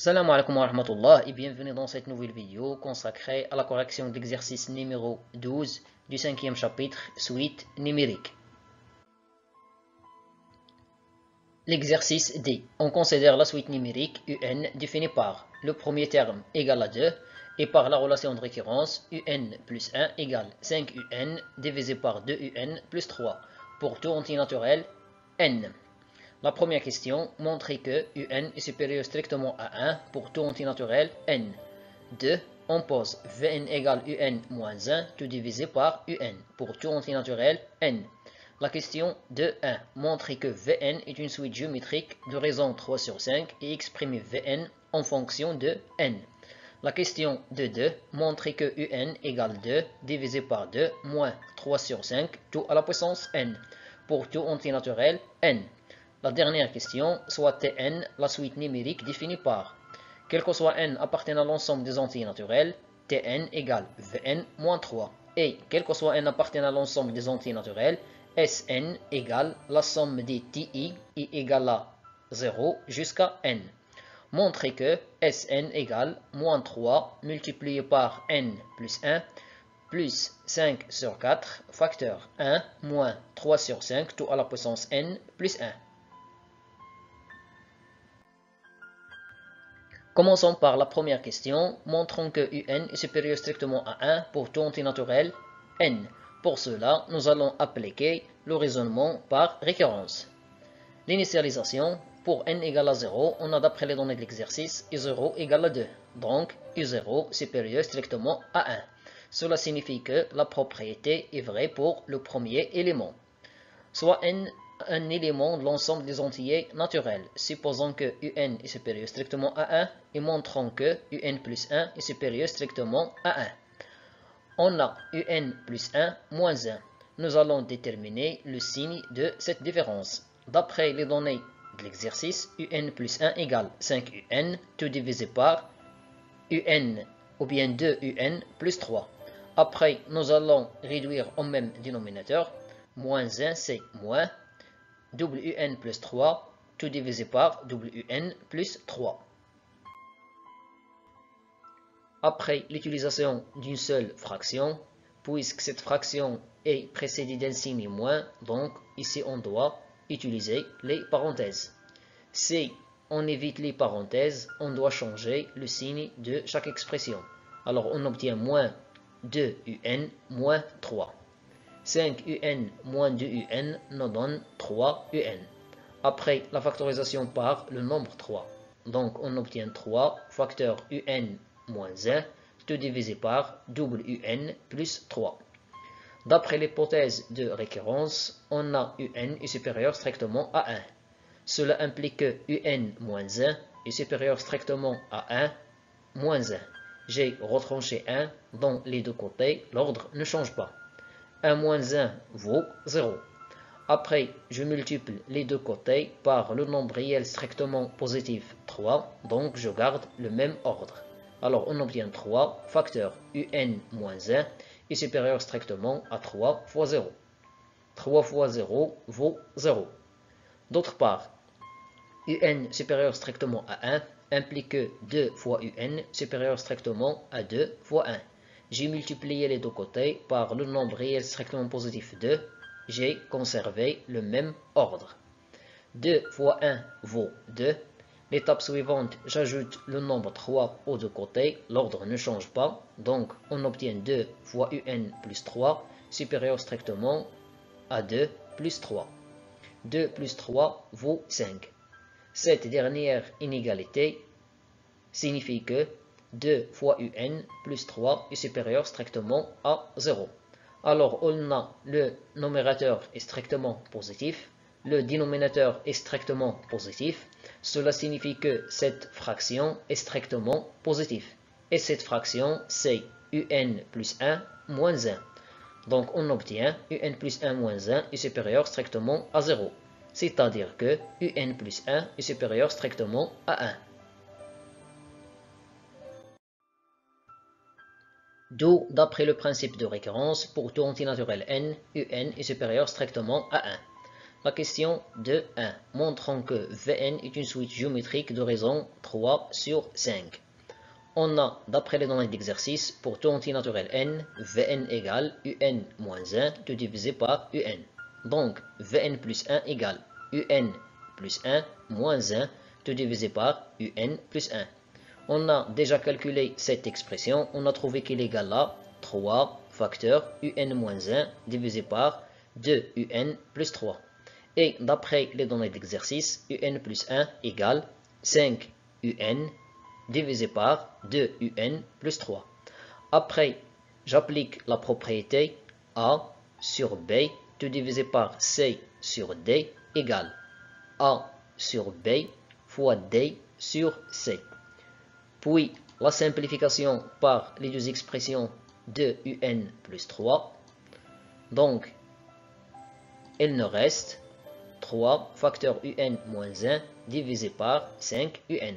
Salam alaikum wa rahmatullah et bienvenue dans cette nouvelle vidéo consacrée à la correction de l'exercice numéro 12 du cinquième chapitre, suite numérique. L'exercice D. On considère la suite numérique UN définie par le premier terme égal à 2 et par la relation de récurrence UN plus 1 égale 5UN divisé par 2UN plus 3 pour tout entier naturel N. La première question montre que UN est supérieur strictement à 1 pour tout entier naturel N. 2. On pose Vn égale UN moins 1 tout divisé par UN pour tout entier naturel N. La question de 1 montre que Vn est une suite géométrique de raison 3 sur 5 et exprime Vn en fonction de N. La question de 2 montre que UN égale 2 divisé par 2 moins 3 sur 5 tout à la puissance N pour tout entier naturel N. La dernière question, soit Tn, la suite numérique définie par, quel que soit n appartenant à l'ensemble des entiers naturels, Tn égale Vn moins 3. Et quel que soit n appartenant à l'ensemble des entiers naturels, Sn égale la somme des Ti i égale à 0 jusqu'à n. Montrez que Sn égale moins 3 multiplié par n plus 1 plus 5 sur 4 facteur 1 moins 3 sur 5 tout à la puissance n plus 1. Commençons par la première question, montrons que UN est supérieur strictement à 1 pour tout entier naturel N. Pour cela, nous allons appliquer le raisonnement par récurrence. L'initialisation, pour n égale à 0, on a d'après les données de l'exercice U0 égale à 2, donc U0 supérieur strictement à 1. Cela signifie que la propriété est vraie pour le premier élément. Soit n un élément de l'ensemble des entiers naturels, supposons que UN est supérieur strictement à 1 et montrons que UN plus 1 est supérieur strictement à 1. On a UN plus 1 moins 1. Nous allons déterminer le signe de cette différence. D'après les données de l'exercice, UN plus 1 égale 5UN, tout divisé par UN ou bien 2UN plus 3. Après, nous allons réduire au même dénominateur. Moins 1, c'est moins WN plus 3, tout divisé par WN plus 3. Après l'utilisation d'une seule fraction, puisque cette fraction est précédée d'un signe moins, donc ici on doit utiliser les parenthèses. Si on évite les parenthèses, on doit changer le signe de chaque expression. Alors on obtient moins 2UN moins 3. 5UN moins 2UN nous donne 3UN. Après la factorisation par le nombre 3, donc on obtient 3 facteur UN moins 1, tout divisé par WN plus 3. D'après l'hypothèse de récurrence, on a UN est supérieur strictement à 1. Cela implique que UN moins 1 est supérieur strictement à 1 moins 1. J'ai retranché 1 dans les deux côtés, l'ordre ne change pas. 1 moins 1 vaut 0. Après, je multiplie les deux côtés par le nombre réel strictement positif 3, donc je garde le même ordre. Alors on obtient 3 facteur UN moins 1 est supérieur strictement à 3 fois 0. 3 fois 0 vaut 0. D'autre part, UN supérieur strictement à 1 implique que 2 fois UN supérieur strictement à 2 fois 1. J'ai multiplié les deux côtés par le nombre réel strictement positif 2. J'ai conservé le même ordre. 2 fois 1 vaut 2. L'étape suivante, j'ajoute le nombre 3 aux deux côtés. L'ordre ne change pas. Donc, on obtient 2 fois UN plus 3 supérieur strictement à 2 plus 3. 2 plus 3 vaut 5. Cette dernière inégalité signifie que 2 fois UN plus 3 est supérieur strictement à 0. Alors on a le numérateur est strictement positif, le dénominateur est strictement positif. Cela signifie que cette fraction est strictement positive. Et cette fraction c'est UN plus 1 moins 1. Donc on obtient UN plus 1 moins 1 est supérieur strictement à 0. C'est-à-dire que UN plus 1 est supérieur strictement à 1. D'où, d'après le principe de récurrence, pour tout entier naturel n, UN est supérieur strictement à 1. La question de 1, montrant que Vn est une suite géométrique de raison 3 sur 5. On a, d'après les données d'exercice, pour tout entier naturel n, Vn égale Un moins 1, tout divisé par Un. Donc, Vn plus 1 égale Un plus 1 moins 1, tout divisé par Un plus 1. On a déjà calculé cette expression, on a trouvé qu'elle égale à 3 facteur Un moins 1 divisé par 2Un plus 3. Et d'après les données d'exercice, Un plus 1 égale 5Un divisé par 2Un plus 3. Après, j'applique la propriété A sur B, tout divisé par C sur D égale A sur B fois D sur C. Puis, la simplification par les deux expressions de Un plus 3. Donc, il nous reste 3 facteur Un moins 1 divisé par 5Un.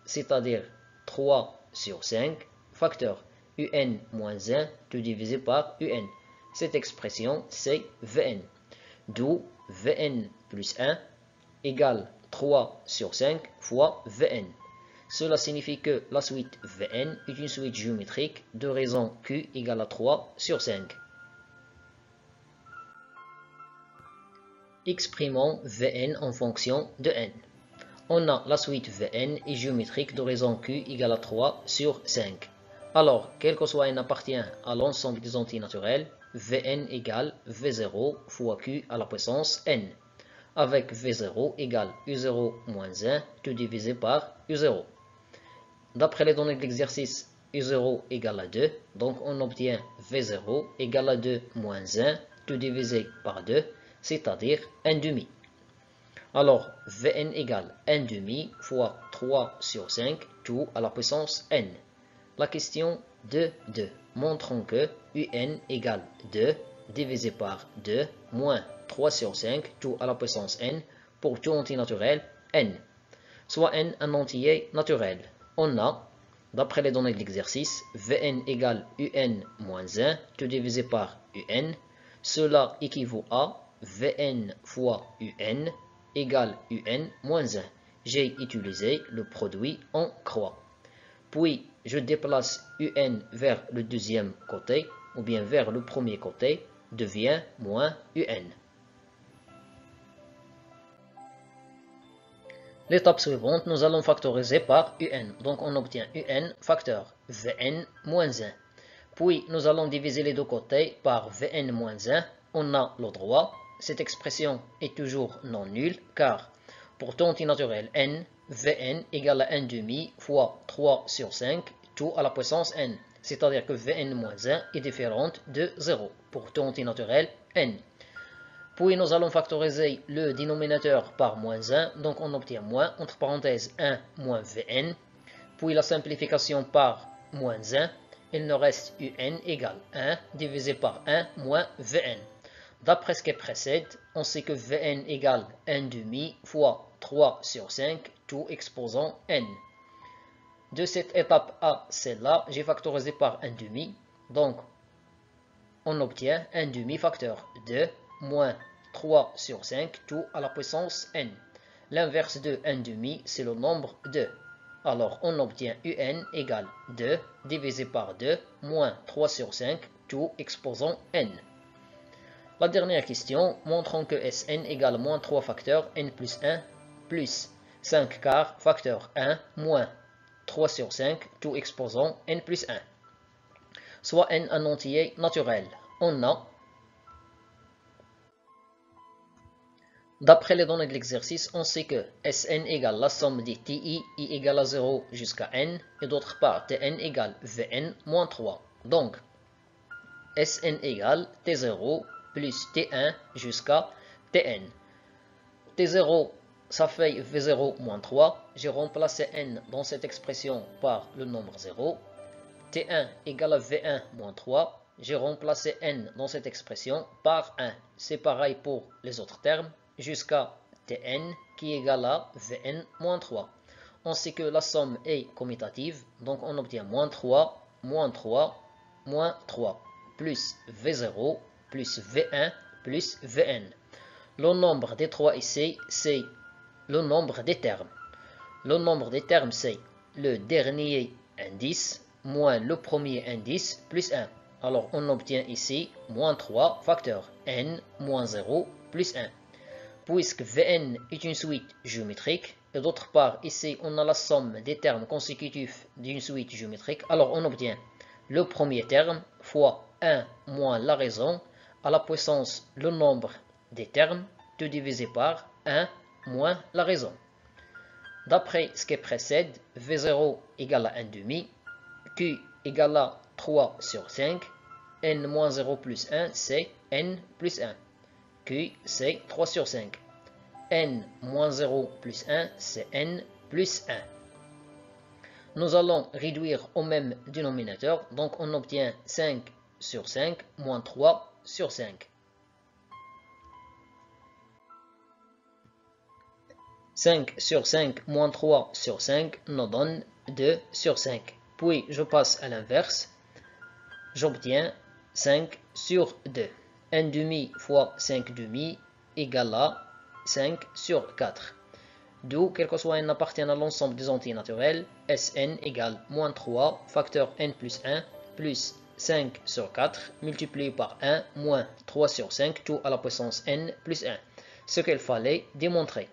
C'est-à-dire 3 sur 5 facteur Un moins 1 tout divisé par Un. Cette expression, c'est Vn. D'où Vn plus 1 égale 3 sur 5 fois Vn. Cela signifie que la suite Vn est une suite géométrique de raison Q égale à 3 sur 5. Exprimons Vn en fonction de n. On a la suite Vn est géométrique de raison Q égale à 3 sur 5. Alors, quel que soit n appartient à l'ensemble des entiers naturels, Vn égale V0 fois Q à la puissance n, avec V0 égale U0 moins 1, tout divisé par U0. D'après les données de l'exercice, U0 égale à 2, donc on obtient V0 égale à 2 moins 1, tout divisé par 2, c'est-à-dire 1 demi. Alors, Vn égale 1 demi fois 3 sur 5, tout à la puissance n. La question de 2, montrant que Un égale 2 divisé par 2 moins 3 sur 5, tout à la puissance n, pour tout entier naturel n, soit n un entier naturel. On a, d'après les données de l'exercice, Vn égale Un moins 1, tout divisé par Un. Cela équivaut à Vn fois Un égale Un moins 1. J'ai utilisé le produit en croix. Puis, je déplace Un vers le deuxième côté, ou bien vers le premier côté, devient moins Un. L'étape suivante, nous allons factoriser par Un. Donc, on obtient Un facteur Vn moins 1. Puis, nous allons diviser les deux côtés par Vn moins 1. On a le droit. Cette expression est toujours non nulle, car pour tout entier naturel n, Vn égale à 1 demi fois 3 sur 5, tout à la puissance n. C'est-à-dire que Vn moins 1 est différente de 0 pour tout entier naturel n. Puis nous allons factoriser le dénominateur par moins 1, donc on obtient moins, entre parenthèses 1 moins Vn. Puis la simplification par moins 1, il nous reste Un égale 1 divisé par 1 moins Vn. D'après ce qui précède, on sait que Vn égale 1 demi fois 3 sur 5, tout exposant n. De cette étape à celle-là, j'ai factorisé par 1 demi, donc on obtient 1 demi facteur 2 moins 3 sur 5, tout à la puissance n. L'inverse de 1 demi, c'est le nombre 2. Alors, on obtient Un égale 2 divisé par 2 moins 3 sur 5, tout exposant n. La dernière question, montrant que Sn égale moins 3 facteur n plus 1 plus 5 quarts facteur 1 moins 3 sur 5, tout exposant n plus 1. Soit n un entier naturel. On a, d'après les données de l'exercice, on sait que Sn égale la somme des Ti, I égale à 0 jusqu'à n, et d'autre part, Tn égale Vn moins 3. Donc, Sn égale T0 plus T1 jusqu'à Tn. T0, ça fait V0 moins 3. J'ai remplacé n dans cette expression par le nombre 0. T1 égale à V1 moins 3. J'ai remplacé n dans cette expression par 1. C'est pareil pour les autres termes, jusqu'à Tn qui est égal à Vn moins 3. On sait que la somme est commutative, donc on obtient moins 3, moins 3, moins 3, plus V0, plus V1, plus Vn. Le nombre des 3 ici, c'est le nombre des termes. Le nombre des termes, c'est le dernier indice moins le premier indice plus 1. Alors, on obtient ici moins 3 facteur n moins 0 plus 1. Puisque Vn est une suite géométrique, et d'autre part, ici, on a la somme des termes consécutifs d'une suite géométrique, alors on obtient le premier terme fois 1 moins la raison à la puissance le nombre des termes, tout divisé par 1 moins la raison. D'après ce qui précède, V0 égale à 1 demi, Q égale à 3 sur 5, n moins 0 plus 1, c'est n plus 1. Q, c'est 3 sur 5. n moins 0 plus 1, c'est n plus 1. Nous allons réduire au même dénominateur, donc on obtient 5 sur 5 moins 3 sur 5. 5 sur 5 moins 3 sur 5 nous donne 2 sur 5. Puis je passe à l'inverse. J'obtiens 5 sur 2. 1 demi fois 5 demi égale à 5 sur 4. D'où, quel que soit n appartient à l'ensemble des entiers naturels, Sn égale moins 3 facteur n plus 1 plus 5 sur 4 multiplié par 1 moins 3 sur 5 tout à la puissance n plus 1. Ce qu'il fallait démontrer.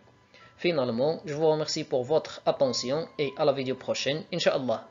Finalement, je vous remercie pour votre attention et à la vidéo prochaine, Inch'Allah.